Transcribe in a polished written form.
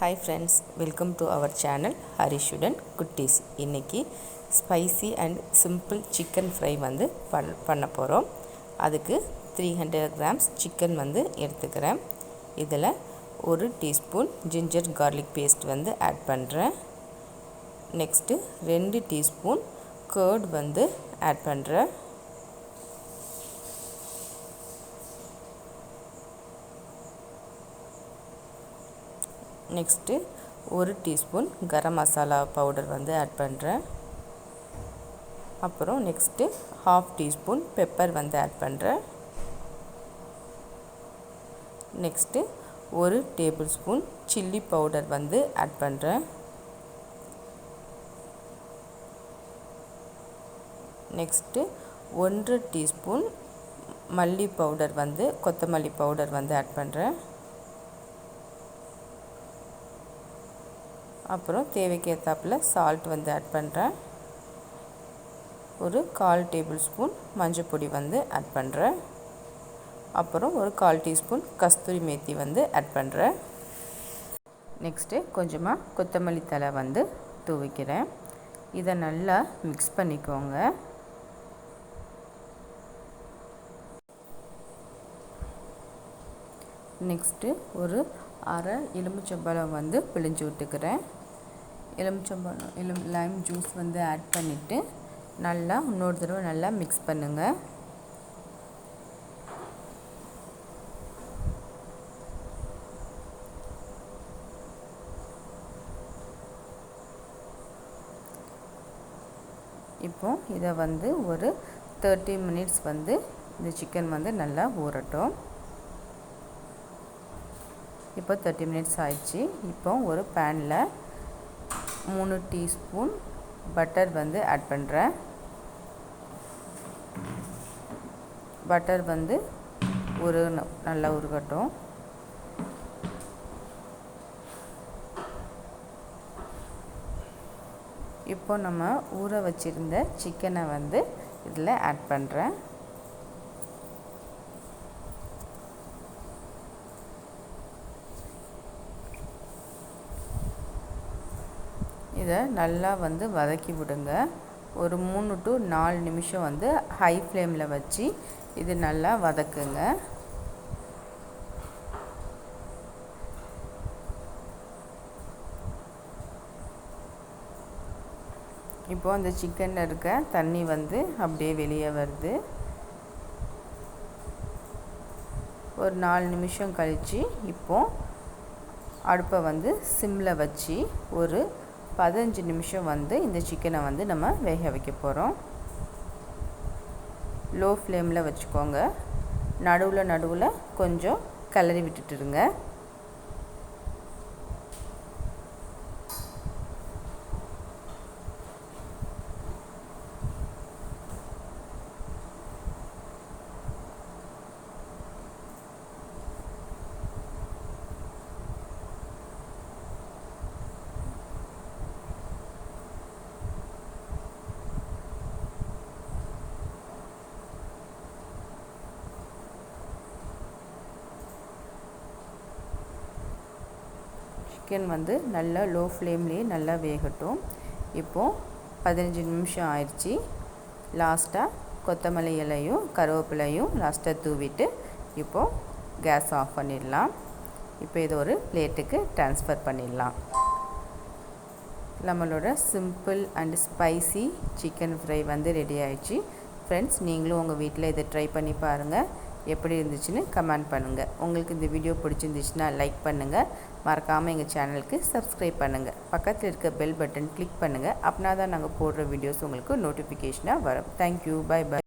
Hi friends, welcome to our channel Harishudan Kutties. இன்னைக்கு spicy and simple chicken fry வந்து பண்ண போகிறோம். அதுக்கு 300 grams சிக்கன் வந்து எடுத்துக்கிறேன். இதில் 1 டீஸ்பூன் ஜிஞ்சர் கார்லிக் பேஸ்ட் வந்து ஆட் பண்ணுறேன். நெக்ஸ்ட்டு 2 டீஸ்பூன் கர்ட் வந்து ஆட் பண்ணுறேன். Next 1 teaspoon garam masala powder வந்து ஆட் பண்ணுறேன். அப்புறம் நெக்ஸ்ட்டு 1/2 டீஸ்பூன் பெப்பர் வந்து ஆட் பண்ணுறேன். Next 1 table spoon chilli powder வந்து ஆட் பண்ணுறேன். நெக்ஸ்ட்டு 1 டீஸ்பூன் மல்லி பவுடர் வந்து கொத்தமல்லி பவுடர் வந்து ஆட் பண்ணுறேன். அப்புறம் தேவைக்கு ஏற்றாப்புல சால்ட் வந்து ஆட் பண்ணுறேன். ஒரு 1/4 டேபிள் ஸ்பூன் மஞ்சள் பொடி வந்து ஆட் பண்ணுறேன். அப்புறம் ஒரு 1/4 டீஸ்பூன் கஸ்தூரி மேத்தி வந்து ஆட் பண்ணுறேன். நெக்ஸ்ட்டு கொஞ்சமாக கொத்தமல்லி தழை வந்து தூவிக்கிறேன். இதை நல்லா மிக்ஸ் பண்ணிக்கோங்க. நெக்ஸ்ட்டு ஒரு அரை எலுமிச்சம்பழம் வந்து பிழிஞ்சு விட்டுக்கிறேன். லைம் ஜூஸ் வந்து ஆட் பண்ணிவிட்டு நல்லா இன்னொரு தடவை நல்லா மிக்ஸ் பண்ணுங்கள். இப்போ இதை வந்து ஒரு 30 மினிட்ஸ் வந்து இந்த சிக்கன் வந்து நல்லா ஊறட்டும். இப்போ 30 மினிட்ஸ் ஆயிடுச்சு. இப்போ ஒரு பேனில் 3 டீஸ்பூன் பட்டர் வந்து ஆட் பண்ணுறேன். பட்டர் வந்து நல்லா உருகட்டும். இப்போ நம்ம ஊற வச்சுருந்த சிக்கனை வந்து இதில் ஆட் பண்ணுறேன். இதை நல்லா வந்து வதக்கி விடுங்க. ஒரு 3 to 4 நிமிஷம் வந்து ஹை ஃப்ளேமில் வச்சு இது நல்லா வதக்குங்க. இப்போது அந்த சிக்கனில் இருக்க தண்ணி வந்து அப்படியே வெளியே வருது. ஒரு 4 நிமிஷம் கழித்து இப்போது அடுப்பை வந்து சிம்மில் வச்சு ஒரு 15 நிமிஷம் வந்து இந்த சிக்கனை வந்து நம்ம வேக வைக்க போகிறோம். லோ ஃப்ளேமில் வச்சுக்கோங்க. நடுவில் கொஞ்சம் கிளறி விட்டுட்டுருங்க. சிக்கன் வந்து நல்லா லோ ஃப்ளேம்லேயே நல்லா வேகட்டும். இப்போது 15 நிமிஷம் ஆயிடுச்சு. லாஸ்ட்டாக கொத்தமல்லி இலையும் கருவேப்பிலையும் லாஸ்ட்டாக தூவிட்டு இப்போது கேஸ் ஆஃப் பண்ணிடலாம். இப்போ இதை ஒரு பிளேட்டுக்கு ட்ரான்ஸ்ஃபர் பண்ணிடலாம். நம்மளோட simple and spicy chicken fry வந்து ரெடி ஆயிடுச்சு. ஃப்ரெண்ட்ஸ், நீங்களும் உங்கள் வீட்டில் இதை ட்ரை பண்ணி பாருங்கள். எப்படி இருந்துச்சுன்னு கமெண்ட் பண்ணுங்கள். உங்களுக்கு இந்த வீடியோ பிடிச்சிருந்துச்சுன்னா லைக் பண்ணுங்கள். மறக்காமல் எங்கள் சேனலுக்கு சப்ஸ்கிரைப் பண்ணுங்கள். பக்கத்தில் இருக்க பெல் பட்டன் கிளிக் பண்ணுங்கள். அப்படின்னா தான் நாங்கள் போடுற வீடியோஸ் உங்களுக்கு நோட்டிஃபிகேஷனாக வரும். தேங்க்யூ. Bye by.